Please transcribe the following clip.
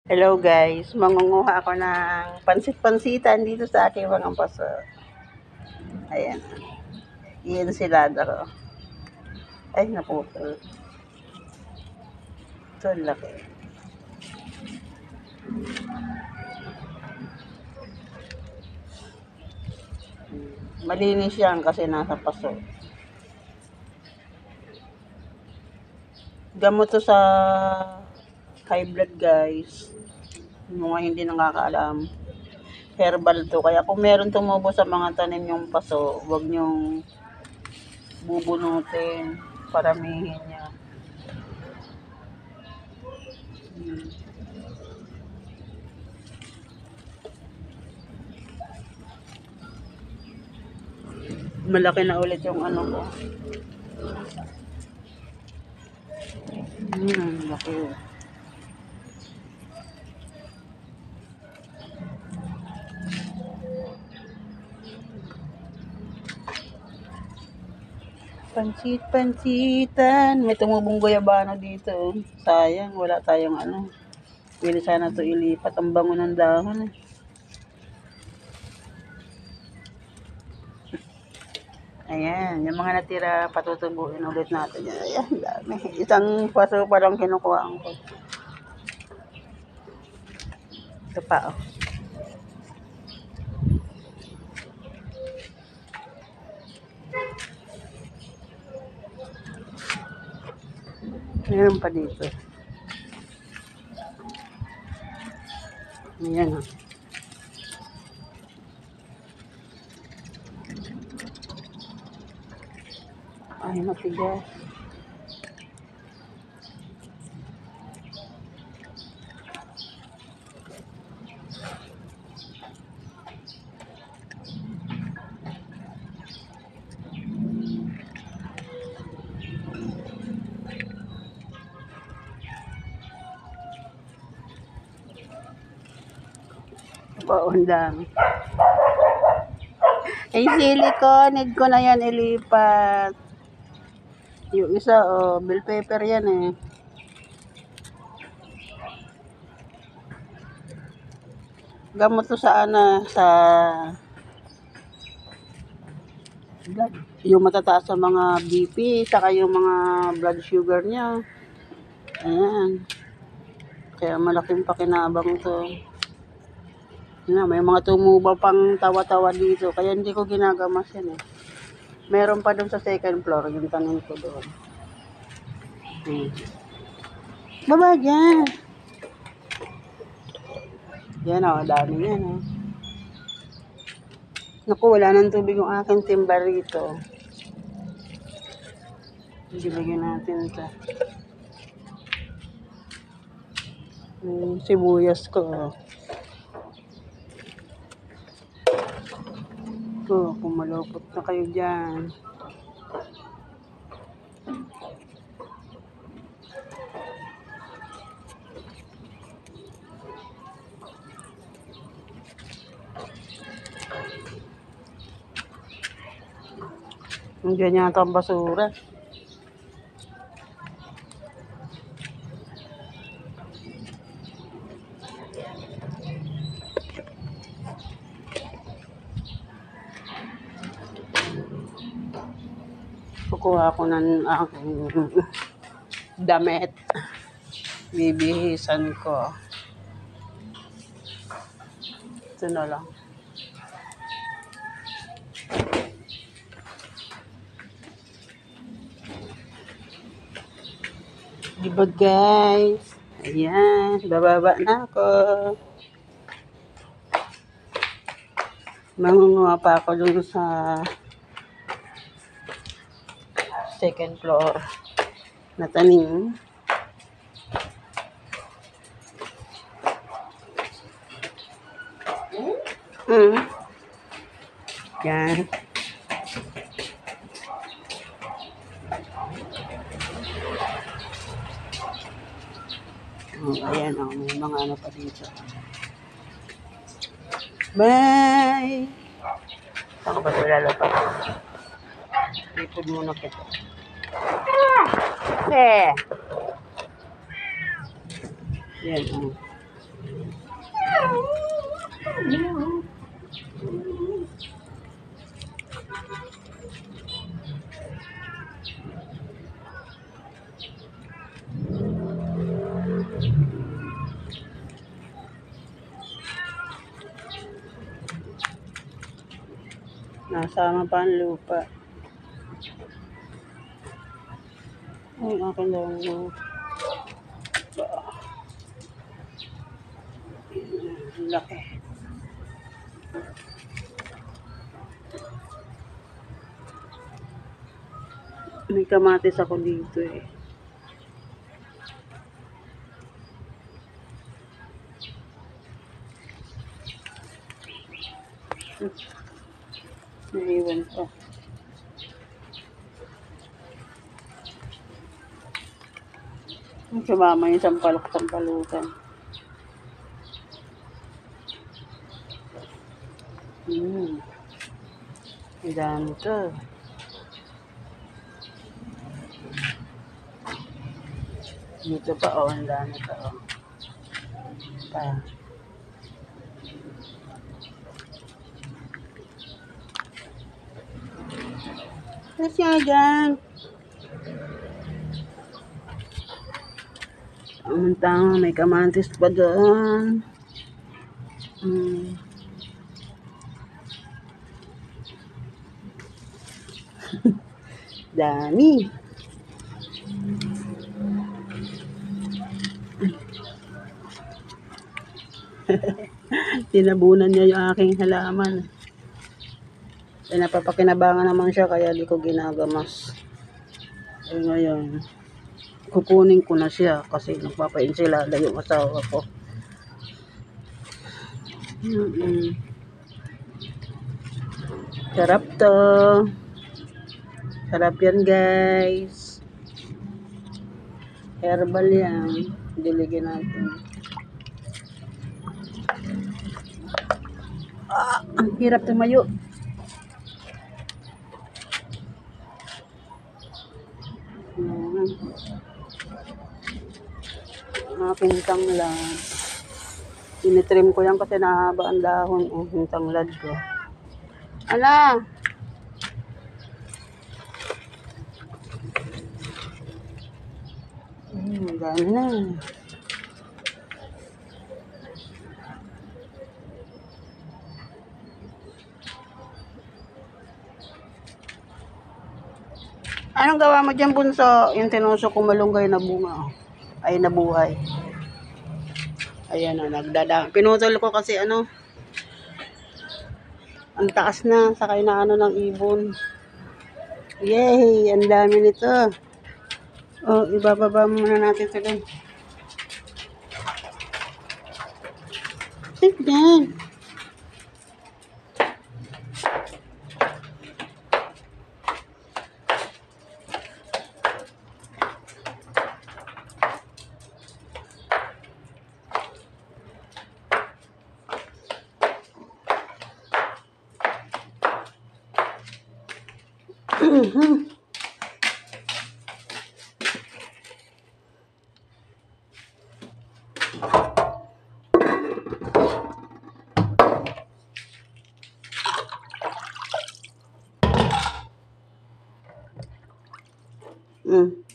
Hello guys, mangunguha ako ng pansit-pansitan dito sa aking mga paso. Ayan, iyan sila ko. Ay, naputol. Ito, laki. Malinis yan kasi nasa paso. Gamot to sa high blood guys. Yung mga hindi nakakaalam. Herbal to. Kaya kung meron tumubo sa mga tanim yung paso, huwag nyong bubunutin. Paramihin niya. Malaki na ulit yung ano ko. Laki. Pansit-pansitan. May tumubong guyabano dito. Sayang, wala tayong ano. Pwede sana to ilipat. Ang bango ng dahon. Ayan, yung mga natira, patutubuin ulit natin. Ayan, dami. Isang paso pa lang kinukuha ko. Ito pa, oh. Meron pa dito. Ayan, oh. Ay, matigas. Paundang. Ay, silicone. Need ko na yan ilipat. Yung isa, oh, bell pepper yan eh. Gamot to sa blood. Yung matataas sa mga BP, saka yung mga blood sugar niya. Ayan. Kaya malaking pakinabang to. Yan, may mga tumubo pang tawa-tawa dito. Kaya hindi ko ginagamas yan eh. Meron pa doon sa second floor, yung tanim ko doon. Baba dyan. Yan o, dami yan o. Naku, wala ng tubig yung aking timba rito. Ilagyan natin ito. Sibuyas ko. Kung malupot na kayo dyan. Diyan yata ang basura. Kukuha ko ng aking damit. Bibihisan ko. Ito na lang. Diba guys? Ayan, bababa na ako. Mangunguha pa ako dun sa second floor na tanim. Yan. Ayan o, may mga ano pa dito. Bye! Saan ba ito lalapat? Ipod muna kita. Yan o. Nasama pa ang lupa. Ay, akin daw ang lupa. Ang laki. May kamatis ako dito eh. Naiwan pa. Ang sumama yung sampalok-sampalukan. Ang dami to. Dito pa oh, ang dami pa oh. Pa. Kasi nga dyan. Ang tama, may kamatis pa doon. Dami. Tinabunan niya yung aking halaman. Eh, napapakinabangan naman siya kaya di ko ginagamas. Eh ngayon, kukunin ko na siya kasi nagpapainsilada yung asawa ko. Sarap to. Sarap yan guys. Herbal yan. Diligin natin. Ang hirap tumayo. Aking tanglad. Tinitrim ko yan kasi nahaba ang dahon. Yung tanglad ko. Ala! Gano'n na. Anong gawa mo dyan, bunso? Yung tinusok ko malunggay na bunga. Ay, nabuhay. Ayan o, nagdada. Pinutol ko kasi ano, ang taas na, sakay na ano ng ibon. Yay! Ang dami nito. O, ibababa muna natin ito doon. Tignan. Mm.